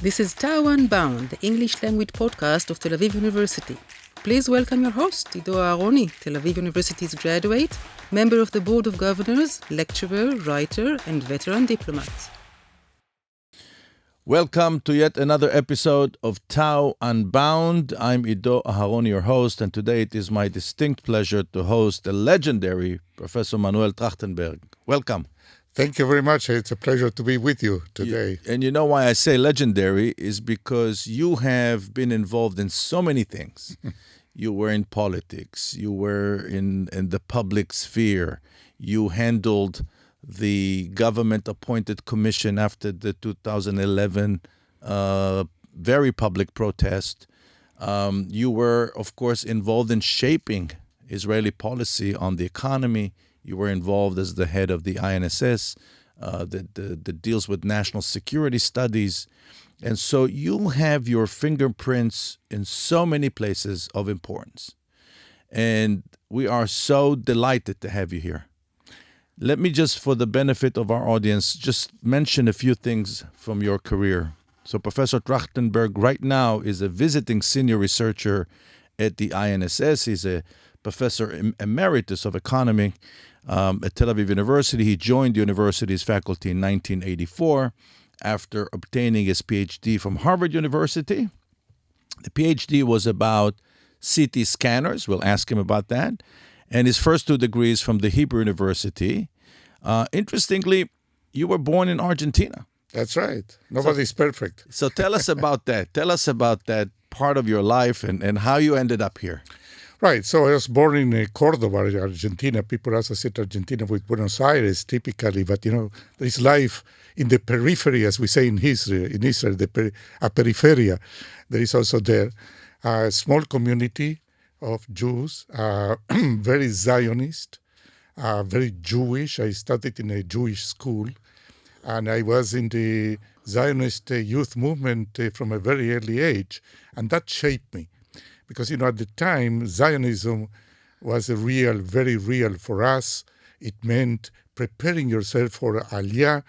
This is Tao Unbound, the English language podcast of Tel Aviv University. Please welcome your host, Ido Aharoni, Tel Aviv University's graduate, member of the Board of Governors, lecturer, writer, and veteran diplomat. Welcome to yet another episode of Tao Unbound. I'm Ido Aharoni, your host, and today it is my distinct pleasure to host the legendary Professor Manuel Trajtenberg. Welcome. Thank you very much. It's a pleasure to be with you today. And you know why I say legendary is because you have been involved in so many things. You were in politics. You were in the public sphere. You handled the government-appointed commission after the 2011 very public protest. You were, of course, involved in shaping Israeli policy on the economy. You were involved as the head of the INSS that deals with national security studies. And so you have your fingerprints in so many places of importance. And we are so delighted to have you here. Let me just, for the benefit of our audience, just mention a few things from your career. So Professor Trajtenberg right now is a visiting senior researcher at the INSS. He's a professor emeritus of economy at Tel Aviv University. He joined the university's faculty in 1984 after obtaining his Ph.D. from Harvard University. The Ph.D. was about CT scanners. We'll ask him about that. And his first two degrees from the Hebrew University. Interestingly, you were born in Argentina. That's right. Nobody's perfect. So tell us about that. Tell us about that part of your life and how you ended up here. Right. So I was born in Cordoba, Argentina. People associate Argentina with Buenos Aires typically, but there is life in the periphery, as we say in Israel, a periferia. There is also there a small community of Jews, very Zionist, very Jewish. I studied in a Jewish school, and I was in the Zionist youth movement from a very early age, and that shaped me. Because, at the time, Zionism was very real for us. It meant preparing yourself for Aliyah,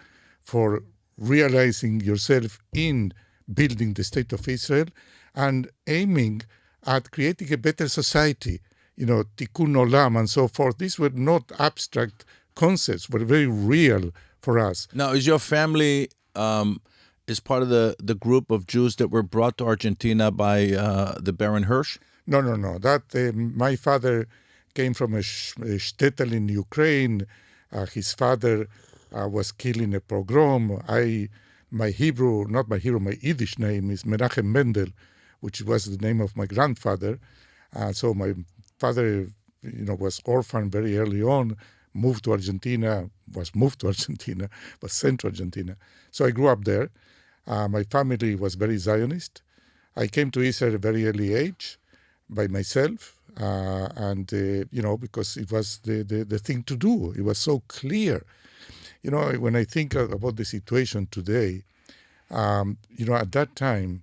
for realizing yourself in building the state of Israel, and aiming at creating a better society, tikkun olam and so forth. These were not abstract concepts, but very real for us. Now, is your family is part of the group of Jews that were brought to Argentina by the Baron Hirsch? No. That my father came from a shtetl in Ukraine. His father was killed in a pogrom. My Yiddish name is Menachem Mendel, which was the name of my grandfather. So my father, was orphaned very early on, was sent to Argentina. So I grew up there. My family was very Zionist. I came to Israel at a very early age by myself, because it was the thing to do. It was so clear. When I think about the situation today, at that time,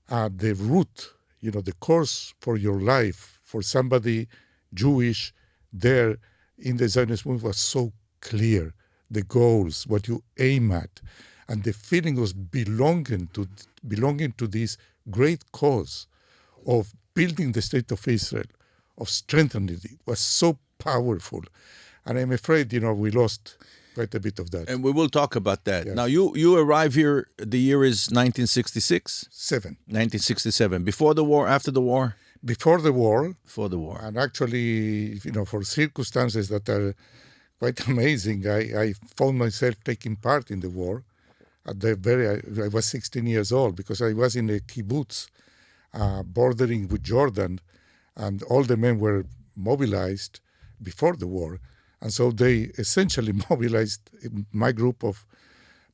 the route, the course for your life, for somebody Jewish there in the Zionist movement was so clear. The goals, what you aim at, and the feeling of belonging to this great cause of building the state of Israel, of strengthening it, was so powerful. And I'm afraid, we lost quite a bit of that. And we will talk about that. Yes. Now, you arrive here, the year is 1966? 1967. Before the war, after the war? Before the war. Before the war. And actually, for circumstances that are quite amazing, I found myself taking part in the war. I was 16 years old because I was in a kibbutz bordering with Jordan, and all the men were mobilized before the war. And so they essentially mobilized my group of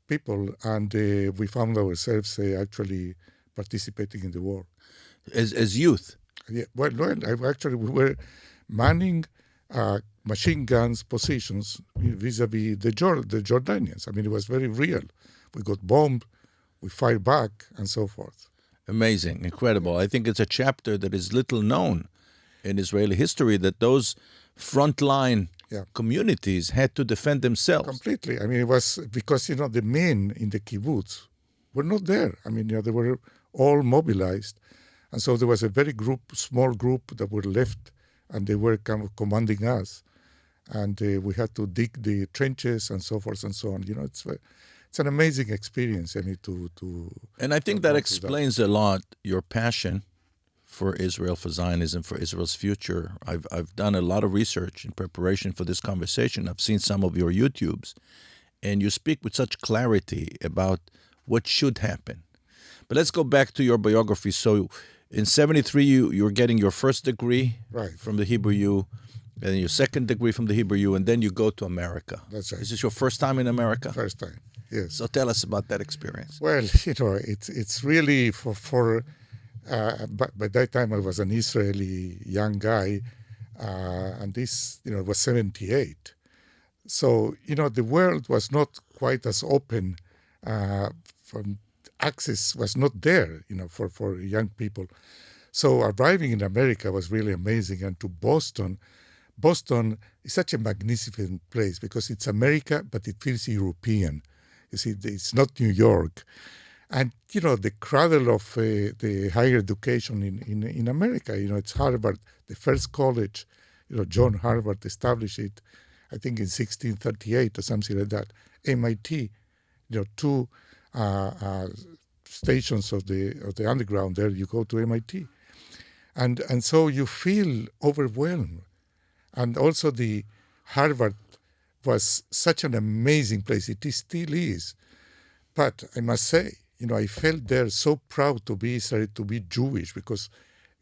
people, and we found ourselves actually participating in the war. As youth? Yeah, we were manning machine guns positions vis-a-vis the Jordanians. I mean, it was very real. We got bombed, we fired back, and so forth. Amazing, incredible. I think it's a chapter that is little known in Israeli history, that those frontline communities had to defend themselves. Completely. I mean, it was because, the men in the kibbutz were not there. I mean, they were all mobilized. And so there was a very small group that were left, and they were kind of commanding us. And we had to dig the trenches and so forth and so on. It's an amazing experience. And I think that explains a lot your passion for Israel, for Zionism, for Israel's future. I've done a lot of research in preparation for this conversation. I've seen some of your YouTubes, and you speak with such clarity about what should happen. But let's go back to your biography. So in 1973, you're getting your first degree from the Hebrew U, and your second degree from the Hebrew U, and then you go to America. That's right. Is this your first time in America? First time, yes. So tell us about that experience. Well, it's really by that time I was an Israeli young guy, and this, it was 1978. So, the world was not quite as open, access was not there, for young people. So arriving in America was really amazing. And to Boston is such a magnificent place because it's America, but it feels European. You see, it's not New York. And, the cradle of the higher education in America, it's Harvard, the first college, John Harvard established it, I think in 1638 or something like that. MIT, two stations of the underground there, you go to MIT. And so you feel overwhelmed. And also the Harvard was such an amazing place. It still is. But I must say, I felt there so proud to be Israeli, to be Jewish, because,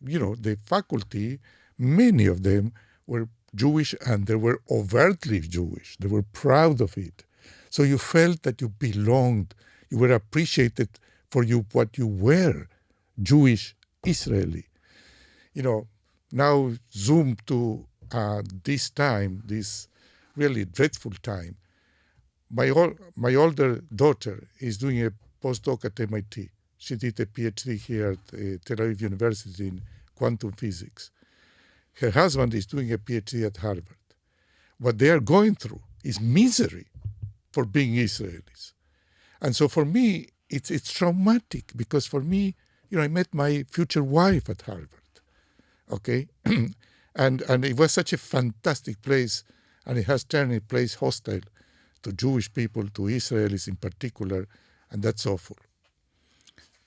the faculty, many of them were Jewish, and they were overtly Jewish. They were proud of it. So you felt that you belonged. You were appreciated for what you were, Jewish Israeli. Now zoom to this time, this really dreadful time. My older daughter is doing a postdoc at MIT. She did a Ph.D. here at Tel Aviv University in quantum physics. Her husband is doing a Ph.D. at Harvard. What they are going through is misery for being Israelis. And so for me, it's traumatic, because for me, I met my future wife at Harvard. Okay? and it was such a fantastic place, and it has turned a place hostile to Jewish people, to Israelis in particular, and that's awful.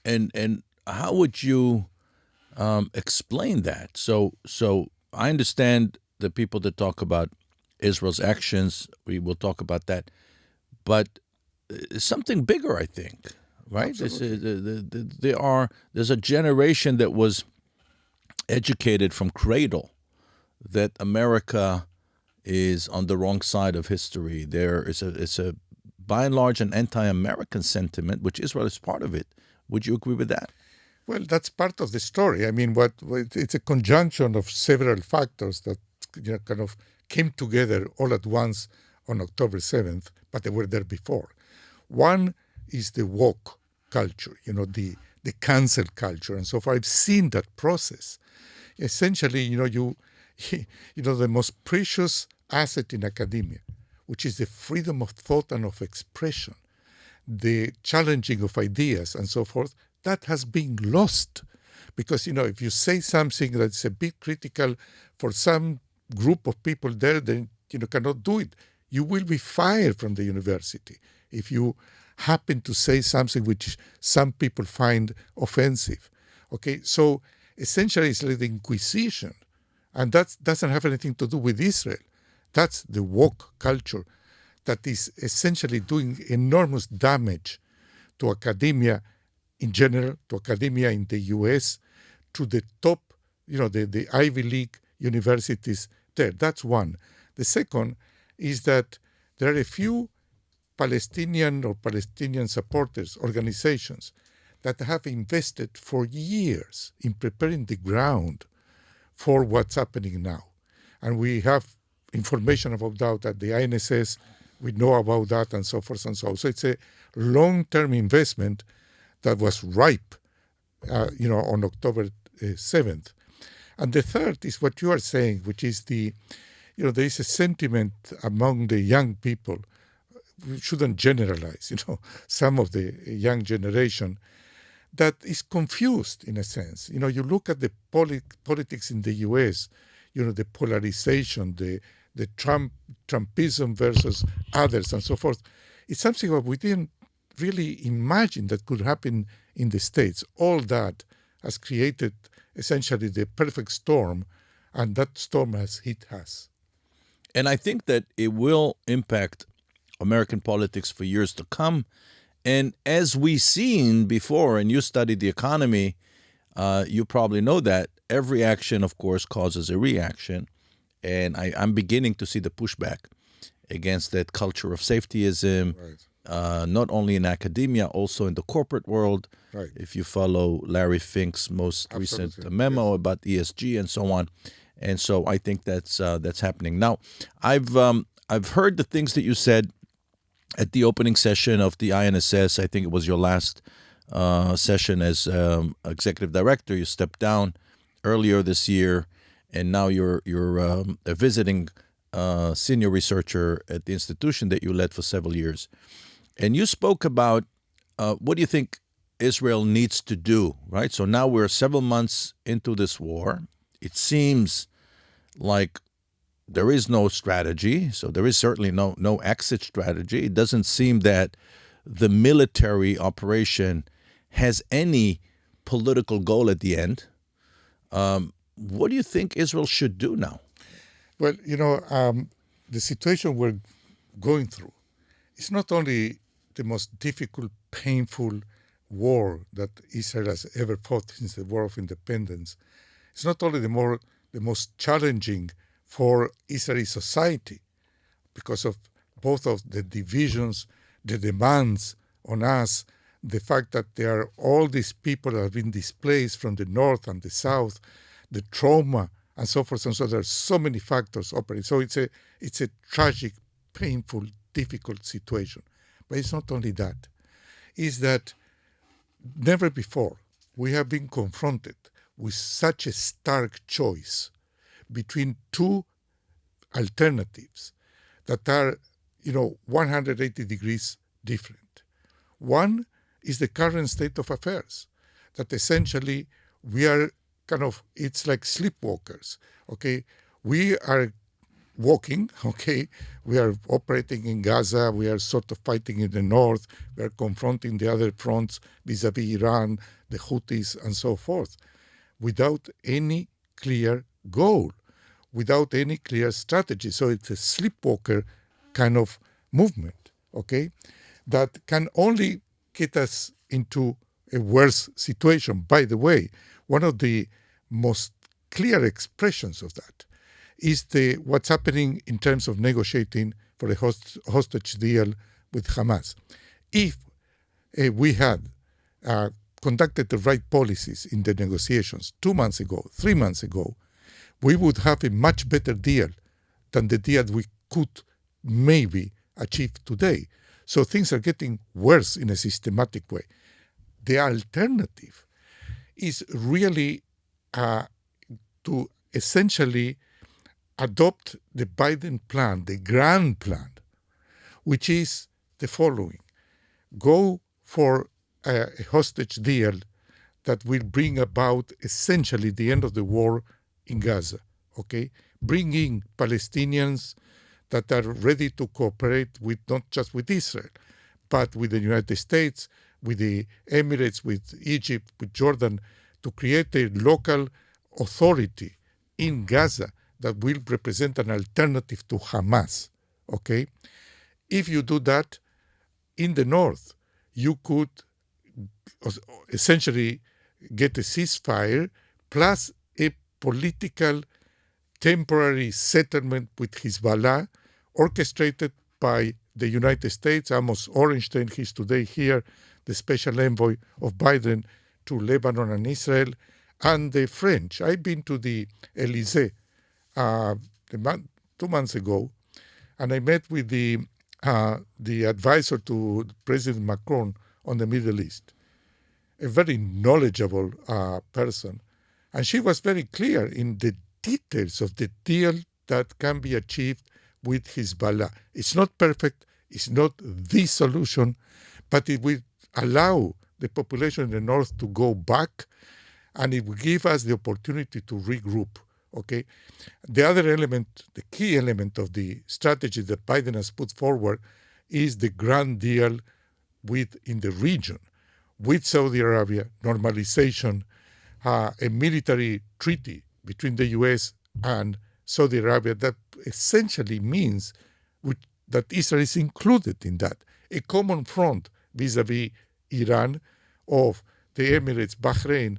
And how would you explain that? So I understand the people that talk about Israel's actions. We will talk about that, but it's something bigger, I think. Right? There's a generation that was educated from cradle that America is on the wrong side of history. It's a by and large an anti-American sentiment, which Israel is part of it. Would you agree with that? Well, that's part of the story. I mean, it's a conjunction of several factors that kind of came together all at once on October 7th, but they were there before. One is the woke culture, the cancel culture, and so far I've seen that process. Essentially, the most precious asset in academia, which is the freedom of thought and of expression, the challenging of ideas and so forth, that has been lost. Because, if you say something that's a bit critical for some group of people there, then cannot do it. You will be fired from the university if you happen to say something which some people find offensive. Okay, so essentially it's like the Inquisition, and that doesn't have anything to do with Israel. That's the woke culture that is essentially doing enormous damage to academia in general, to academia in the U.S., to the top, the Ivy League universities there. That's one. The second is that there are a few Palestinian or Palestinian supporters, organizations, that have invested for years in preparing the ground for what's happening now. And we have information about that at the INSS, we know about that, and so forth and so on. So it's a long-term investment that was ripe, on October 7th. And the third is what you are saying, which is there is a sentiment among the young people, we shouldn't generalize, some of the young generation that is confused in a sense. You look at the politics in the U.S., the polarization, the Trumpism versus others and so forth. It's something that we didn't really imagine that could happen in the States. All that has created essentially the perfect storm, and that storm has hit us. And I think that it will impact American politics for years to come. And as we've seen before, and you studied the economy, you probably know that every action, of course, causes a reaction. And I'm beginning to see the pushback against that culture of safetyism, right. Not only in academia, also in the corporate world. Right. If you follow Larry Fink's most recent memo about ESG and so on. And so I think that's happening. Now, I've heard the things that you said at the opening session of the INSS. I think it was your last session as executive director. You stepped down earlier this year, and now you're a visiting senior researcher at the institution that you led for several years. And you spoke about what do you think Israel needs to do, right? So now we're several months into this war. It seems like there is no strategy, so there is certainly no exit strategy. It doesn't seem that the military operation has any political goal at the end. What do you think Israel should do now? Well, the situation we're going through is not only the most difficult, painful war that Israel has ever fought since the War of Independence. It's not only the most challenging for Israeli society because of both of the divisions, the demands on us, the fact that there are all these people that have been displaced from the north and the south, the trauma, and so forth and so on. There are so many factors operating. So it's a tragic, painful, difficult situation. But it's not only that. It's that never before we have been confronted with such a stark choice between two alternatives that are, 180 degrees different. One is the current state of affairs, that essentially we are it's like sleepwalkers, okay? We are walking, okay? We are operating in Gaza, we are sort of fighting in the north, we are confronting the other fronts vis-a-vis Iran, the Houthis, and so forth, without any clear goal, without any clear strategy. So it's a sleepwalker kind of movement, okay, that can only get us into a worse situation. By the way, one of the most clear expressions of that is what's happening in terms of negotiating for a hostage deal with Hamas. If we had conducted the right policies in the negotiations 2 months ago, 3 months ago, we would have a much better deal than the deal we could maybe achieve today. So things are getting worse in a systematic way. The alternative is really to essentially adopt the Biden plan, the grand plan, which is the following. Go for a hostage deal that will bring about essentially the end of the war in Gaza, okay? Bring in Palestinians that are ready to cooperate with not just with Israel, but with the United States, with the Emirates, with Egypt, with Jordan, to create a local authority in Gaza that will represent an alternative to Hamas, okay? If you do that, in the north, you could essentially get a ceasefire plus a political temporary settlement with Hezbollah orchestrated by the United States. Amos Orenstein, he's today here, the special envoy of Biden to Lebanon and Israel, and the French. I've been to the Elysee 2 months ago, and I met with the advisor to President Macron on the Middle East, a very knowledgeable person. And she was very clear in the details of the deal that can be achieved with Hezbollah. It's not perfect, It's not the solution, but it will allow the population in the north to go back, and it will give us the opportunity to regroup. Okay, the other element, the key element of the strategy that Biden has put forward is the grand deal in the region with Saudi Arabia, normalization, a military treaty between the U.S. and Saudi Arabia that essentially means that Israel is included in that. A common front vis-a-vis Iran of the Emirates, Bahrain,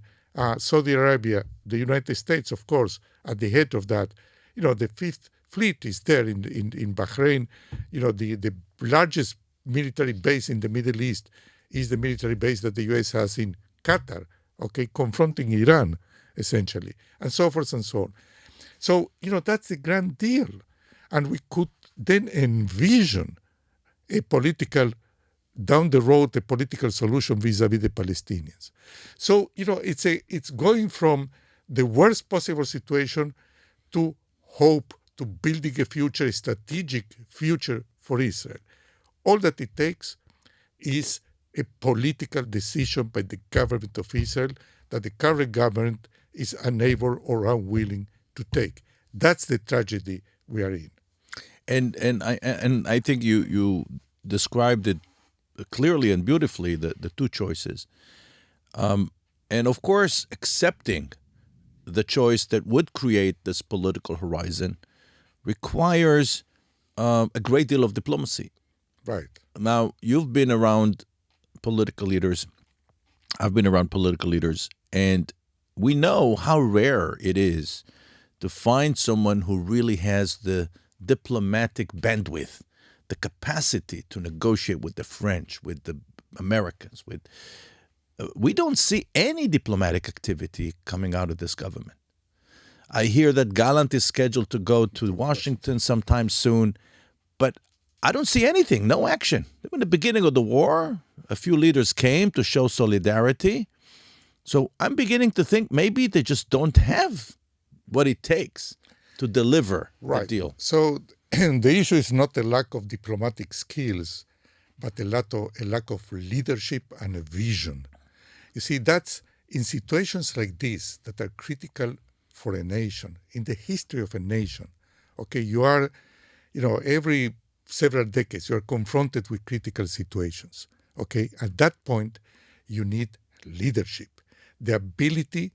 Saudi Arabia, the United States, of course, at the head of that. The Fifth Fleet is there in Bahrain. The largest military base in the Middle East is the military base that the U.S. has in Qatar, okay, confronting Iran, essentially, and so forth and so on. So, that's the grand deal. And we could then envision down the road, a political solution vis-a-vis the Palestinians. So, it's going from the worst possible situation to hope, to building a strategic future for Israel. All that it takes is a political decision by the government of Israel that the current government is unable or unwilling to take. That's the tragedy we are in. And I think you described it clearly and beautifully, the two choices. And of course, accepting the choice that would create this political horizon requires a great deal of diplomacy. Right. Now, you've been around political leaders. I've been around political leaders, and we know how rare it is to find someone who really has the diplomatic bandwidth, the capacity to negotiate with the French, with the Americans. We don't see any diplomatic activity coming out of this government. I hear that Gallant is scheduled to go to Washington sometime soon, but I don't see anything, no action. In the beginning of the war, a few leaders came to show solidarity. So I'm beginning to think maybe they just don't have what it takes to deliver a deal. So the issue is not a lack of diplomatic skills, but a lack of leadership and a vision. You see, that's in situations like this that are critical for a nation, in the history of a nation. Okay, you are, every several decades, you are confronted with critical situations. Okay, at that point, you need leadership, the ability,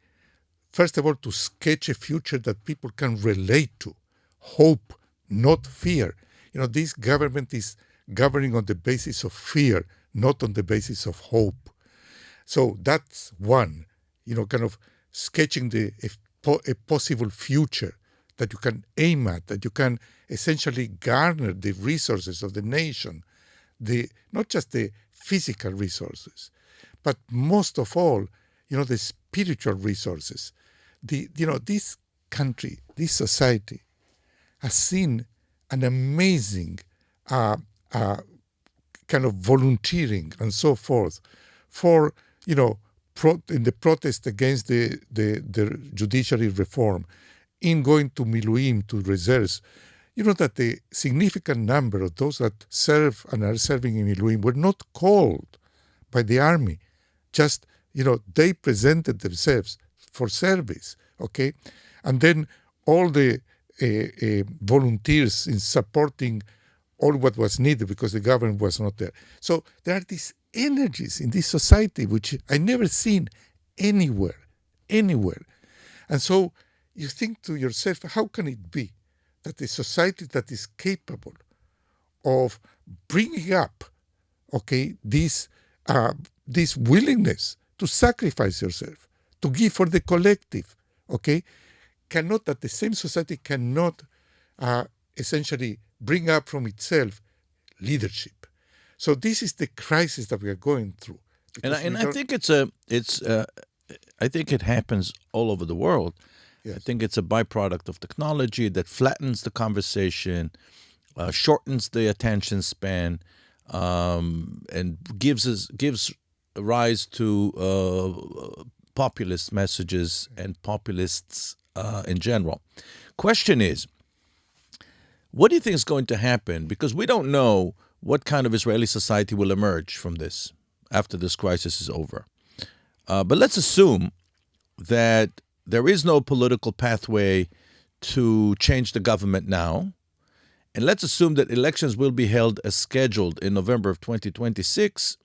first of all, to sketch a future that people can relate to, hope, not fear. This government is governing on the basis of fear, not on the basis of hope. So that's one, kind of sketching a possible future that you can aim at, that you can essentially garner the resources of the nation, not just the physical resources, but most of all, the spiritual resources. This country, this society has seen an amazing kind of volunteering and so forth for, in the protest against the judiciary reform, in going to Miluim, to reserves. That the significant number of those that serve and are serving in Miluim were not called by the army. Just, they presented themselves for service, okay? And then all the volunteers in supporting all what was needed because the government was not there. So there are these energies in this society which I never seen anywhere. And so you think to yourself, how can it be that a society that is capable of bringing up, okay, this willingness to sacrifice yourself, to give for the collective, okay, that the same society cannot essentially bring up from itself leadership. So this is the crisis that we are going through. And I think I think it happens all over the world. Yes. I think it's a byproduct of technology that flattens the conversation, shortens the attention span, and gives rise to populist messages and populists in general. Question is, what do you think is going to happen? Because we don't know what kind of Israeli society will emerge from this after this crisis is over. But let's assume that there is no political pathway to change the government now. And let's assume that elections will be held as scheduled in November of 2026.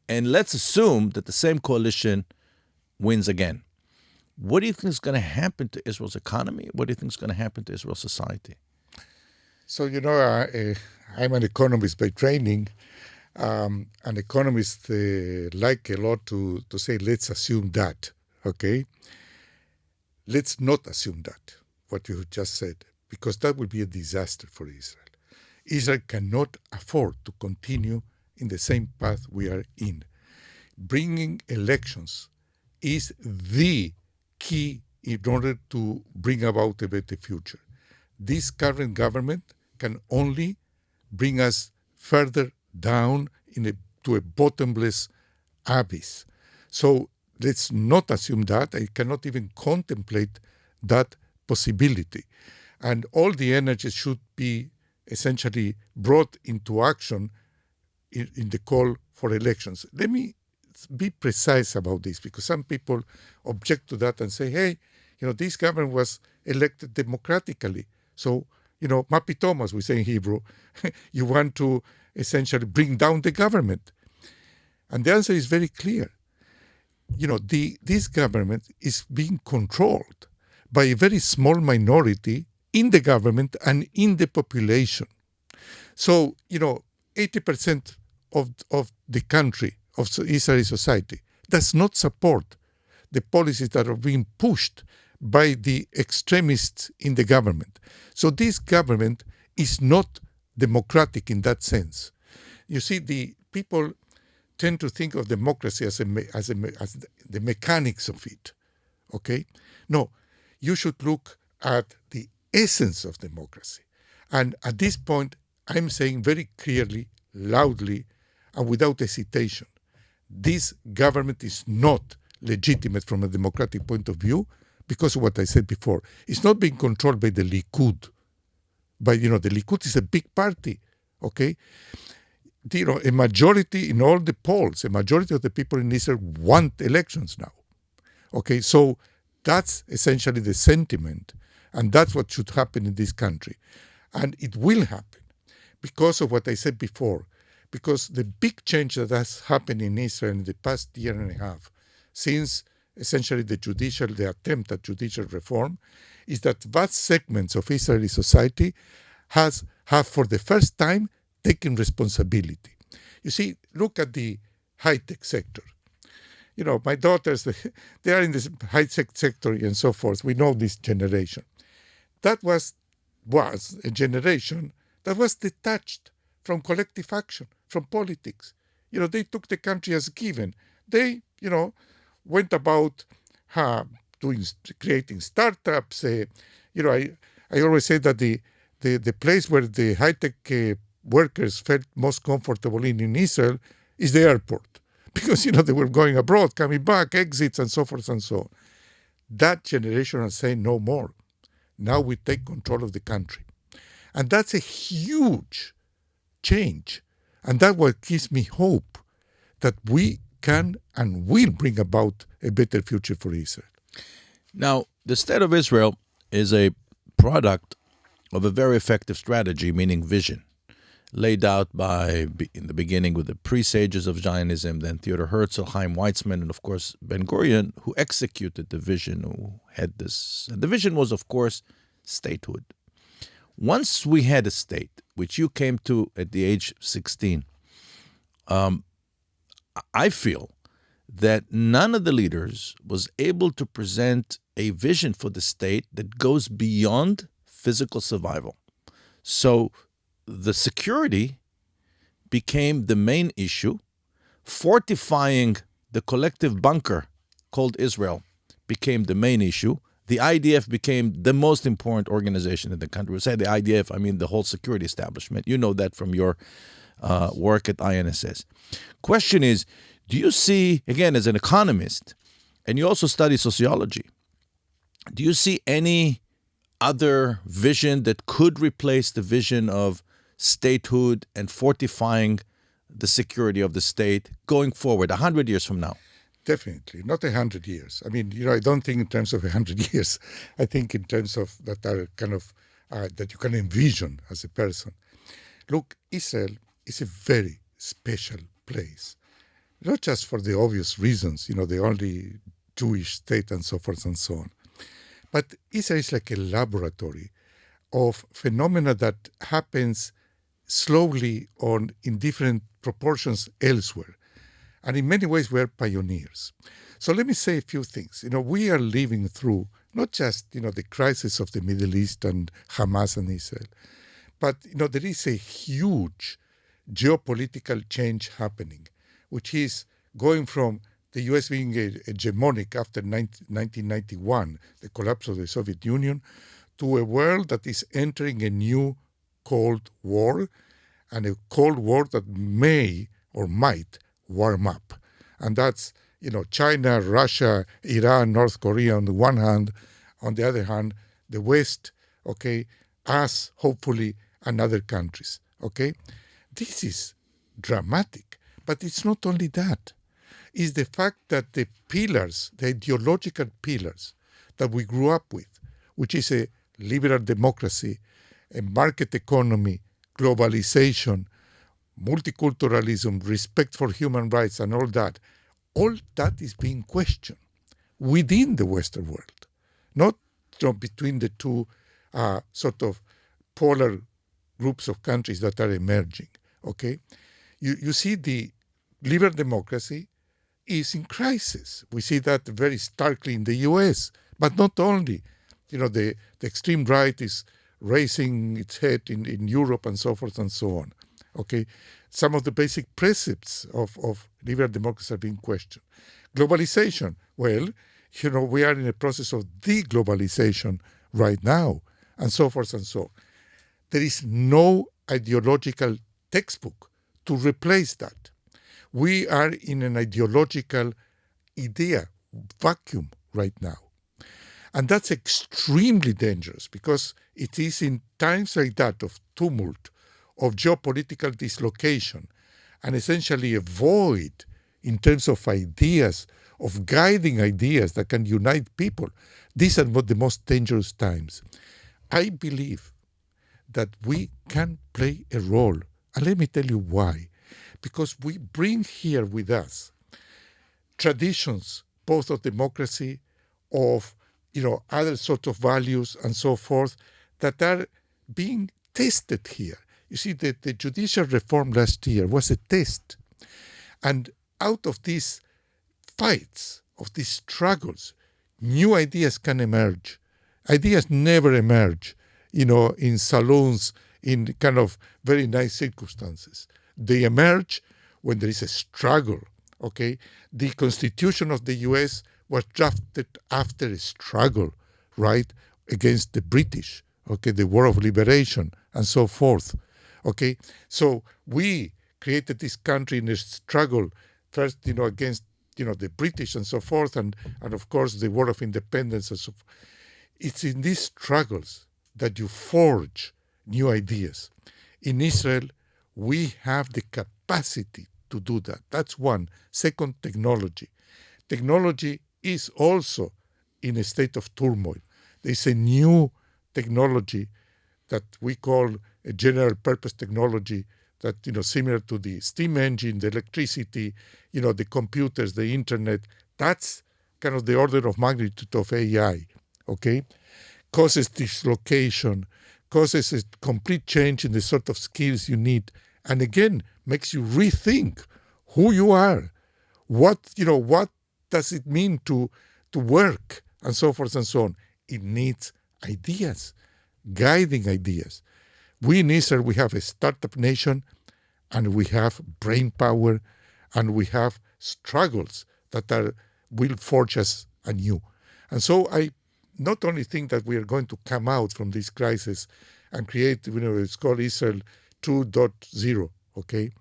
And let's assume that the same coalition wins again. What do you think is going to happen to Israel's economy? What do you think is going to happen to Israel's society? So, I'm an economist by training. An economist like a lot to say, let's assume that, okay? Let's not assume that, what you just said, because that would be a disaster for Israel. Israel cannot afford to continue in the same path we are in. Bringing elections is the key in order to bring about a better future. This current government can only bring us further down to a bottomless abyss. So let's not assume that. I cannot even contemplate that possibility. And all the energy should be essentially brought into action in the call for elections. Let me be precise about this, because some people object to that and say, hey, this government was elected democratically. So, Mapi Thomas, we say in Hebrew, you want to essentially bring down the government. And the answer is very clear. This government is being controlled by a very small minority in the government and in the population. So, 80% of the country, of Israeli society, does not support the policies that are being pushed by the extremists in the government. So this government is not democratic in that sense. You see, the people tend to think of democracy as the mechanics of it, okay? No, you should look at the essence of democracy. And at this point, I'm saying very clearly, loudly, and without hesitation, this government is not legitimate from a democratic point of view because of what I said before. It's not being controlled by the Likud. The Likud is a big party, okay? A majority in all the polls, a majority of the people in Israel want elections now, okay? So that's essentially the sentiment, and that's what should happen in this country. And it will happen because of what I said before, because the big change that has happened in Israel in the past year and a half, since essentially the attempt at judicial reform, is that vast segments of Israeli society have for the first time taken responsibility. You see, look at the high-tech sector. My daughters, they are in this high-tech sector and so forth. We know this generation. That was a generation that was detached from collective action, from politics. They took the country as given. They, went about creating startups. I always say that the place where the high-tech workers felt most comfortable in Israel is the airport. Because, they were going abroad, coming back, exits, and so forth and so on. That generation is saying no more. Now we take control of the country. And that's a huge change. And that's what gives me hope that we can and will bring about a better future for Israel. Now, the State of Israel is a product of a very effective strategy, meaning vision, laid out in the beginning with the presages of Zionism, then Theodor Herzl, Chaim Weizmann, and of course Ben-Gurion, who executed the vision, who had this. And the vision was, of course, statehood. Once we had a state, which you came to at the age of 16, I feel that none of the leaders was able to present a vision for the state that goes beyond physical survival. So the security became the main issue. Fortifying the collective bunker called Israel became the main issue. The IDF became the most important organization in the country. We say the IDF, I mean the whole security establishment. You know that from your work at INSS. Question is, do you see, again, as an economist, and you also study sociology, do you see any other vision that could replace the vision of statehood and fortifying the security of the state going forward, 100 years from now? Definitely, not 100 years. I mean, I don't think in terms of 100 years. I think in terms of that are kind of that you can envision as a person. Look, Israel is a very special place, not just for the obvious reasons, the only Jewish state and so forth and so on. But Israel is like a laboratory of phenomena that happens slowly in different proportions elsewhere. And in many ways, we're pioneers. So let me say a few things. We are living through not just, the crisis of the Middle East and Hamas and Israel, but, there is a huge geopolitical change happening, which is going from the U.S. being hegemonic after 1991, the collapse of the Soviet Union, to a world that is entering a new Cold War, and a Cold War that may or might warm up. And that's, China, Russia, Iran, North Korea on the one hand. On the other hand, the West, us, hopefully, and other countries, This is dramatic. But it's not only that. It's the fact that the pillars, the ideological pillars that we grew up with, which is a liberal democracy, a market economy, globalization, multiculturalism, respect for human rights, and all that is being questioned within the Western world, not between the two sort of polar groups of countries that are emerging. You see the liberal democracy is in crisis. We see that very starkly in the U.S., but not only. The extreme right is raising its head in Europe and so forth and so on. Some of the basic precepts of liberal democracy are being questioned. Globalization, well, we are in a process of deglobalization right now, and so forth and so on. There is no ideological textbook to replace that. We are in an ideological idea vacuum right now. And that's extremely dangerous because it is in times like that of tumult, of geopolitical dislocation, and essentially a void in terms of ideas, of guiding ideas that can unite people. These are the most dangerous times. I believe that we can play a role. And let me tell you why. Because we bring here with us traditions, both of democracy, of other sort of values and so forth that are being tested here. You see, the judicial reform last year was a test. And out of these fights, of these struggles, new ideas can emerge. Ideas never emerge, in saloons, in kind of very nice circumstances. They emerge when there is a struggle, The Constitution of the U.S. was drafted after a struggle, right, against the British, the War of Liberation, and so forth, So we created this country in a struggle, first, against, the British and so forth, and of course the War of Independence and so forth. It's in these struggles that you forge new ideas. In Israel, we have the capacity to do that. That's one. Second, technology. Technology is also in a state of turmoil. There's a new technology that we call a general purpose technology that, similar to the steam engine, the electricity, the computers, the internet. That's kind of the order of magnitude of AI, Causes dislocation, causes a complete change in the sort of skills you need, and again, makes you rethink who you are, what does it mean to work, and so forth and so on. It needs ideas, guiding ideas. We in Israel, we have a startup nation, and we have brain power, and we have struggles that will forge us anew. And so I not only think that we are going to come out from this crisis and create, it's called Israel 2.0,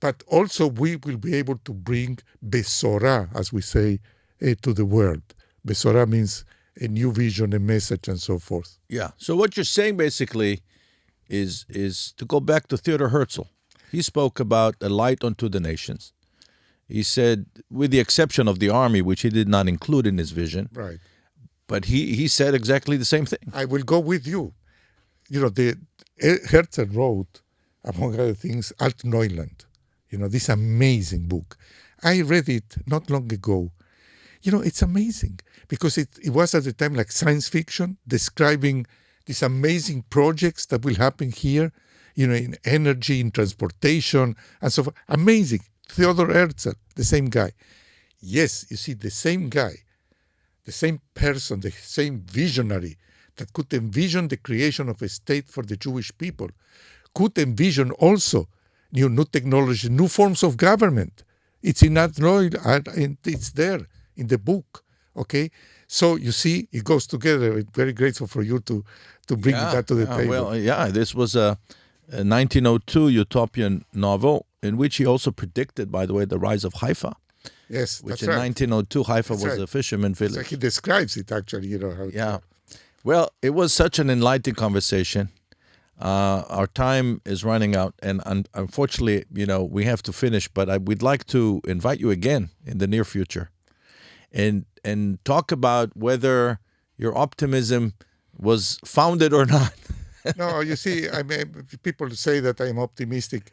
But also we will be able to bring Besorah, as we say, to the world. Besorah means a new vision, a message, and so forth. Yeah. So what you're saying basically is to go back to Theodor Herzl. He spoke about a light unto the nations. He said, with the exception of the army, which he did not include in his vision, Right. but he said exactly the same thing. I will go with you. Herzl wrote, among other things, Alt Neuland. This amazing book. I read it not long ago. It's amazing because it was at the time like science fiction, describing these amazing projects that will happen here, in energy, in transportation, and so forth. Amazing. Theodor Herzl, the same guy. Yes, you see, the same guy, the same person, the same visionary that could envision the creation of a state for the Jewish people, could envision also new technology, new forms of government. It's in Alt Neuland, and it's there in the book, okay? So you see, it goes together. I'm very grateful for you to bring that to the table. Well, this was a 1902 utopian novel in which he also predicted, by the way, the rise of Haifa. Yes, which that's in right. 1902 Haifa was a fisherman village. So he describes it actually, how it's Well, it was such an enlightening conversation. Our time is running out, and unfortunately, we have to finish. But we'd like to invite you again in the near future, and talk about whether your optimism was founded or not. No, you see, people say that I'm optimistic.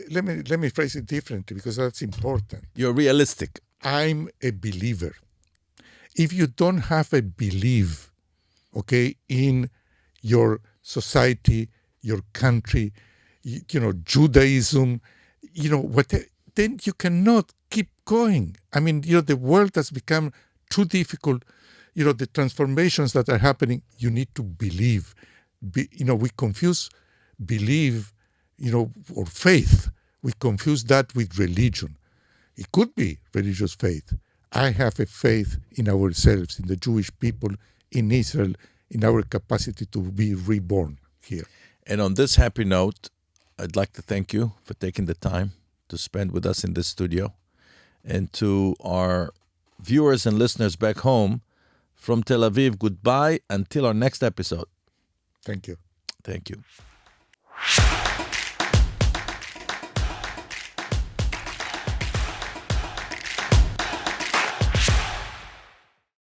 Let me phrase it differently because that's important. You're realistic. I'm a believer. If you don't have a belief, okay, in your society, your country, Judaism, then you cannot keep going. The world has become too difficult. The transformations that are happening, you need to believe. We confuse belief, or faith. We confuse that with religion. It could be religious faith. I have a faith in ourselves, in the Jewish people, in Israel, in our capacity to be reborn here. And on this happy note, I'd like to thank you for taking the time to spend with us in this studio. And to our viewers and listeners back home from Tel Aviv, goodbye until our next episode. Thank you. Thank you.